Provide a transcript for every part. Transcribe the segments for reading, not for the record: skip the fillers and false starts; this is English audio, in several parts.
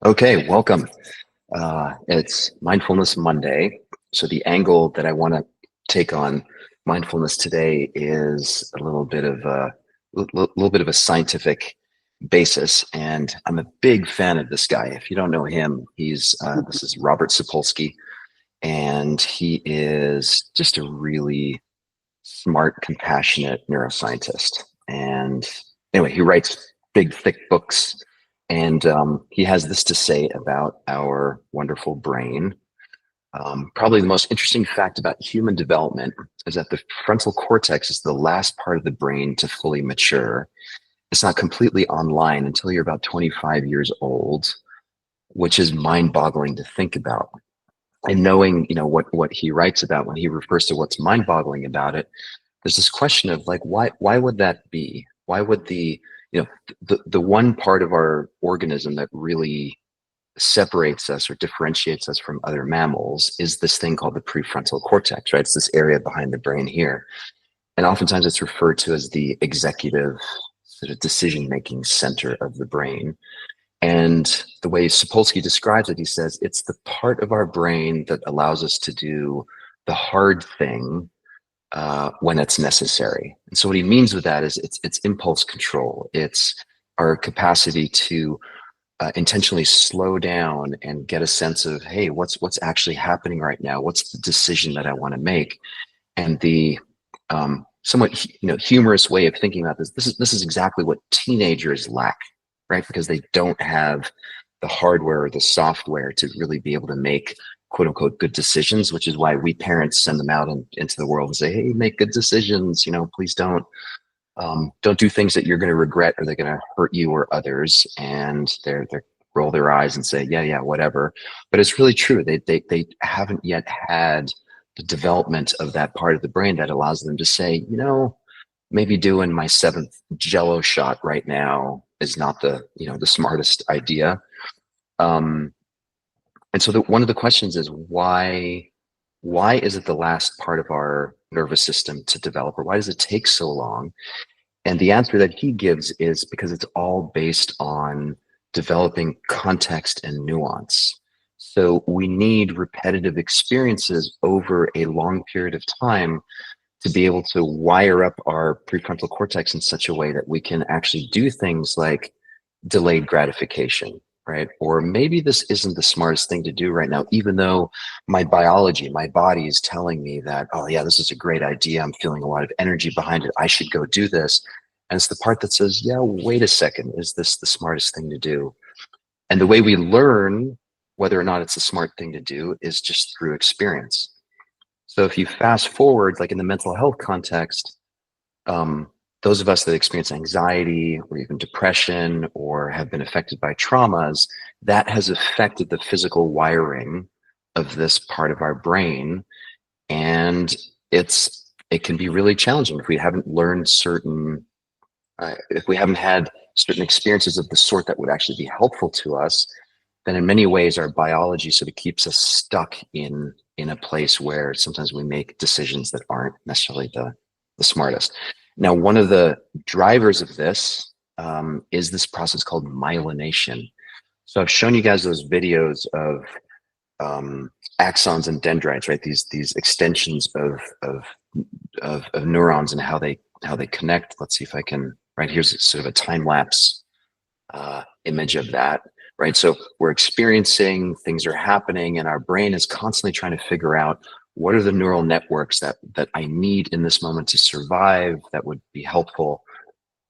Okay, welcome. It's Mindfulness Monday. So the angle that I want to take on mindfulness today is a little bit of a scientific basis, and I'm a big fan of this guy. If you don't know him, he's this is Robert Sapolsky, and he is just a really smart, compassionate neuroscientist. And anyway, he writes big, thick books, and he has this to say about our wonderful brain. Probably the most interesting fact about human development is that the frontal cortex is the last part of the brain to fully mature. It's not completely online until you're about 25 years old, which is mind-boggling to think about. And knowing, what he writes about when he refers to what's mind-boggling about it, there's this question of like, why would that be? Why would the one part of our organism that really separates us or differentiates us from other mammals is this thing called the prefrontal cortex, right? It's this area behind the brain here. And oftentimes it's referred to as the executive sort of decision-making center of the brain. And the way Sapolsky describes it, he says it's the part of our brain that allows us to do the hard thing when it's necessary. And so what he means with that is it's impulse control. It's our capacity to intentionally slow down and get a sense of, hey, what's actually happening right now? What's the decision that I want to make? And the somewhat humorous way of thinking about this is exactly what teenagers lack, right? Because they don't have the hardware or the software to really be able to make quote unquote good decisions, which is why we parents send them out into the world and say, hey, make good decisions, please don't do things that you're going to regret or they're going to hurt you or others. And they're roll their eyes and say, yeah, whatever. But it's really true. They haven't yet had the development of that part of the brain that allows them to say, maybe doing my seventh Jello shot right now is not the smartest idea. And so one of the questions is why is it the last part of our nervous system to develop, or why does it take so long? And the answer that he gives is because it's all based on developing context and nuance. So we need repetitive experiences over a long period of time to be able to wire up our prefrontal cortex in such a way that we can actually do things like delayed gratification, right? Or maybe this isn't the smartest thing to do right now, even though my biology, my body is telling me that, oh yeah, this is a great idea. I'm feeling a lot of energy behind it. I should go do this. And it's the part that says, yeah, wait a second, is this the smartest thing to do? And the way we learn whether or not it's the smart thing to do is just through experience. So if you fast forward, like in the mental health context, those of us that experience anxiety or even depression or have been affected by traumas, that has affected the physical wiring of this part of our brain. And it can be really challenging if we haven't learned if we haven't had certain experiences of the sort that would actually be helpful to us, then in many ways our biology sort of keeps us stuck in a place where sometimes we make decisions that aren't necessarily the smartest. Now, one of the drivers of this is this process called myelination. So I've shown you guys those videos of axons and dendrites, right? These extensions of neurons and how they connect. Let's see if I can. Right, here's sort of a time lapse image of that. Right, so we're experiencing, things are happening, and our brain is constantly trying to figure out what are the neural networks that I need in this moment to survive that would be helpful.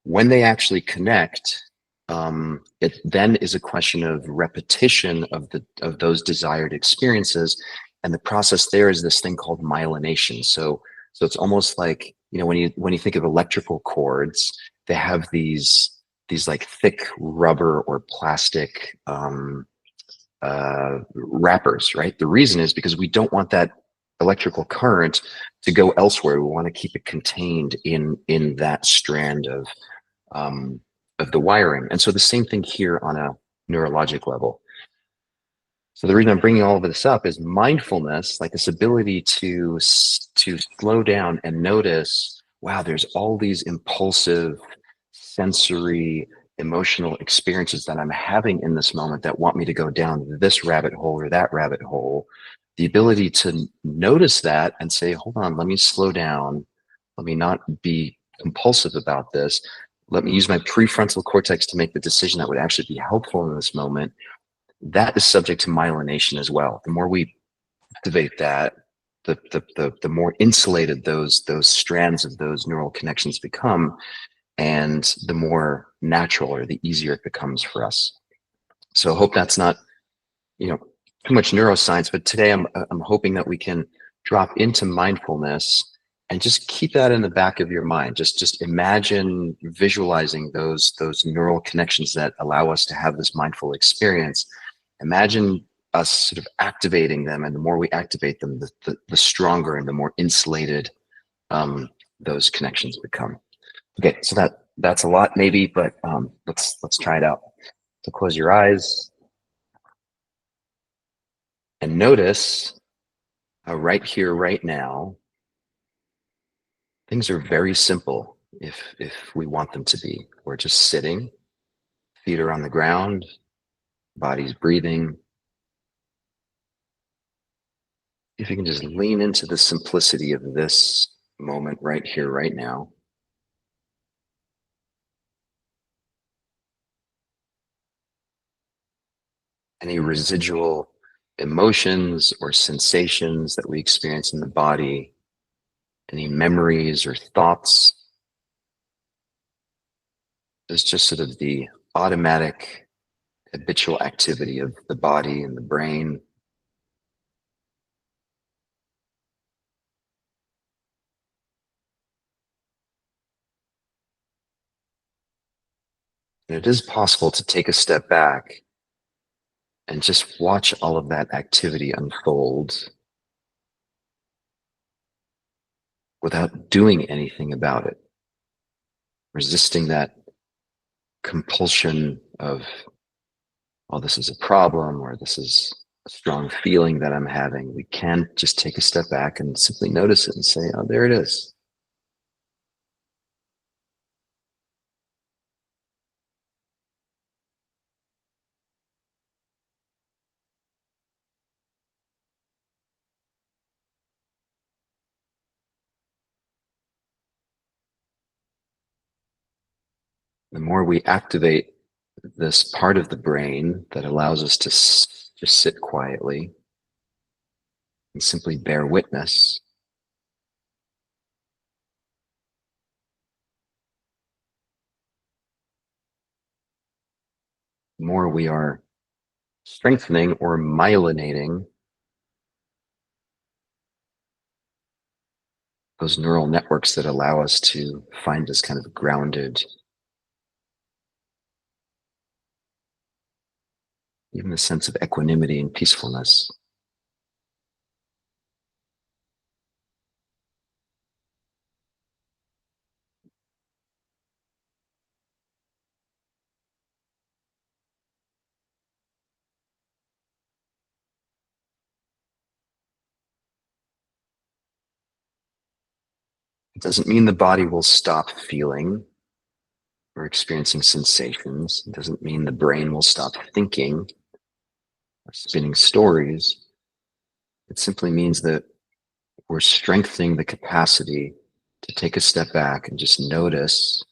When they actually connect, it then is a question of repetition of those desired experiences, and the process there is this thing called myelination. So it's almost like when you think of electrical cords, they have these like thick rubber or plastic wrappers, right? The reason is because we don't want that electrical current to go elsewhere. We want to keep it contained in that strand of the wiring. And so the same thing here on a neurologic level. So the reason I'm bringing all of this up is mindfulness, like this ability to slow down and notice, wow, there's all these impulsive sensory emotional experiences that I'm having in this moment that want me to go down this rabbit hole or that rabbit hole, the ability to notice that and say, hold on, let me slow down. Let me not be compulsive about this. Let me use my prefrontal cortex to make the decision that would actually be helpful in this moment. That is subject to myelination as well. The more we activate that, the more insulated those strands of those neural connections become, and the more natural or the easier it becomes for us. So I hope that's not, too much neuroscience, but today I'm hoping that we can drop into mindfulness and just keep that in the back of your mind. Just imagine visualizing those neural connections that allow us to have this mindful experience. Imagine us sort of activating them, and the more we activate them, the stronger and the more insulated those connections become. Okay, so that's a lot maybe, but let's try it out. So close your eyes and notice how right here, right now, things are very simple if we want them to be. We're just sitting, feet are on the ground, body's breathing. If you can just lean into the simplicity of this moment right here, right now. Any residual emotions or sensations that we experience in the body, any memories or thoughts, is just sort of the automatic habitual activity of the body and the brain. And it is possible to take a step back and just watch all of that activity unfold without doing anything about it, resisting that compulsion of, oh, this is a problem or this is a strong feeling that I'm having. We can just take a step back and simply notice it and say, oh, there it is. The more we activate this part of the brain that allows us to just sit quietly and simply bear witness, the more we are strengthening or myelinating those neural networks that allow us to find this kind of grounded, even a sense of equanimity and peacefulness. It doesn't mean the body will stop feeling or experiencing sensations. It doesn't mean the brain will stop thinking or spinning stories. It simply means that we're strengthening the capacity to take a step back and just notice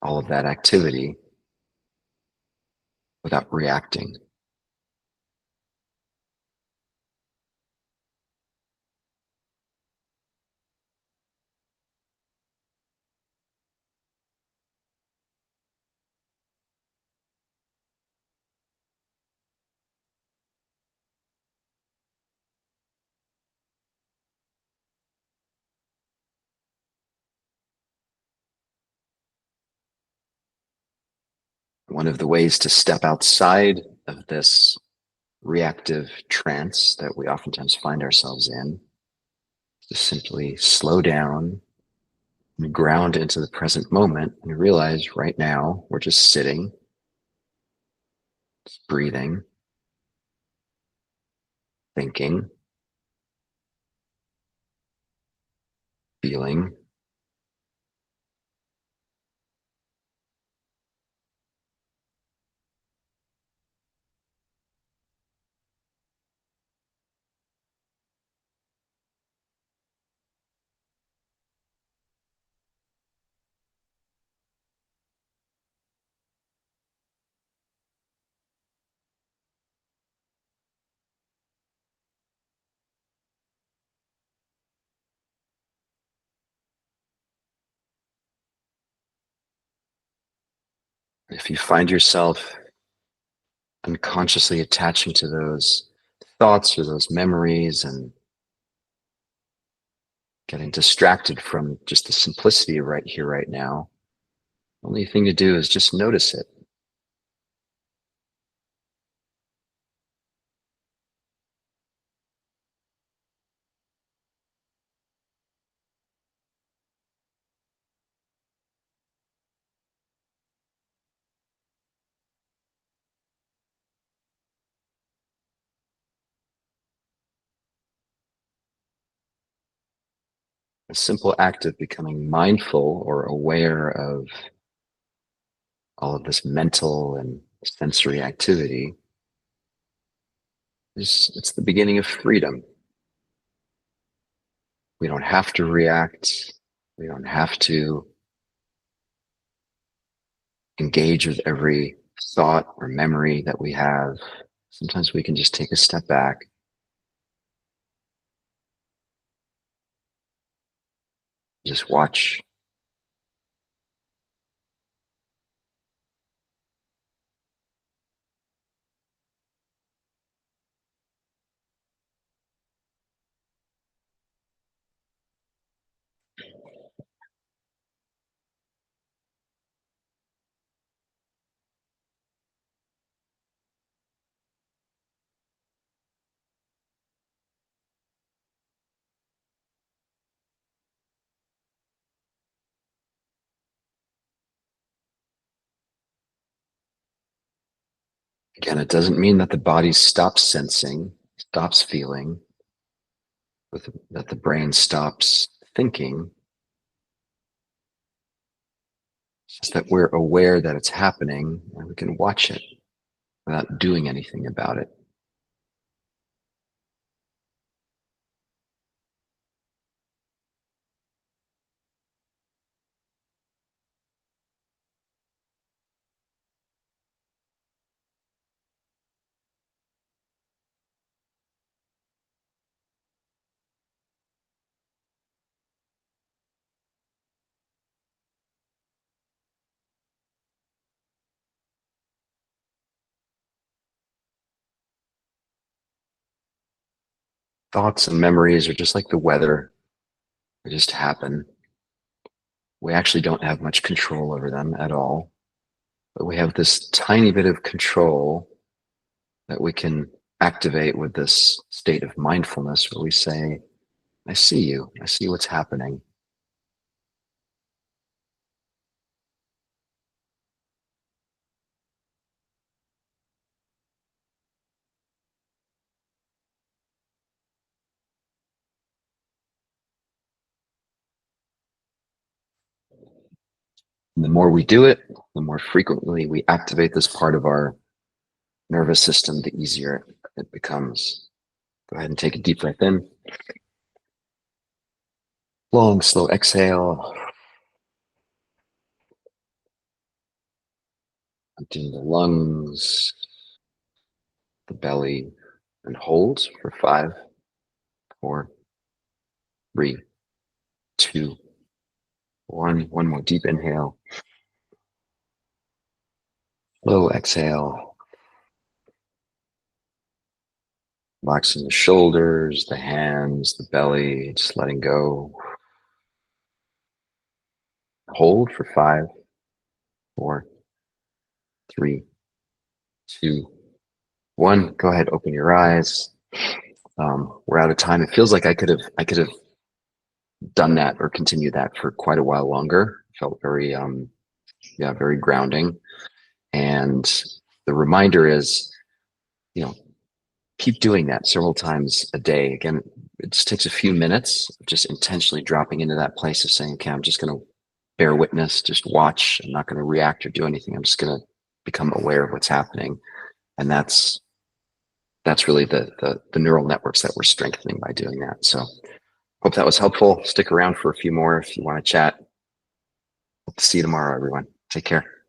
all of that activity without reacting. One of the ways to step outside of this reactive trance that we oftentimes find ourselves in is to simply slow down and ground into the present moment and realize right now we're just sitting, just breathing, thinking, feeling, If you find yourself unconsciously attaching to those thoughts or those memories and getting distracted from just the simplicity of right here, right now, the only thing to do is just notice it. A simple act of becoming mindful or aware of all of this mental and sensory activity it's the beginning of freedom. We don't have to react. We don't have to engage with every thought or memory that we have. Sometimes we can just take a step back, just watch. Again, it doesn't mean that the body stops sensing, stops feeling, that the brain stops thinking. It's just that we're aware that it's happening and we can watch it without doing anything about it. Thoughts and memories are just like the weather. They just happen. We actually don't have much control over them at all, but we have this tiny bit of control that we can activate with this state of mindfulness where we say, I see you. I see what's happening. And the more we do it, the more frequently we activate this part of our nervous system, the easier it becomes. Go ahead and take a deep breath in. Long, slow exhale. Emptying the lungs, the belly, and hold for 5, 4, 3, 2, 1. One more deep inhale. Slow exhale. Relaxing the shoulders, the hands, the belly, just letting go. Hold for 5, 4, 3, 2, 1. Go ahead, open your eyes. We're out of time. It feels like I could have done that or continued that for quite a while longer. Felt very very grounding. And the reminder is, you know, keep doing that several times a day. Again, it just takes a few minutes of just intentionally dropping into that place of saying, okay, I'm just going to bear witness, just watch. I'm not going to react or do anything. I'm just going to become aware of what's happening. And that's really the neural networks that we're strengthening by doing that. So hope that was helpful. Stick around for a few more if you want to chat. Hope to see you tomorrow, everyone. Take care.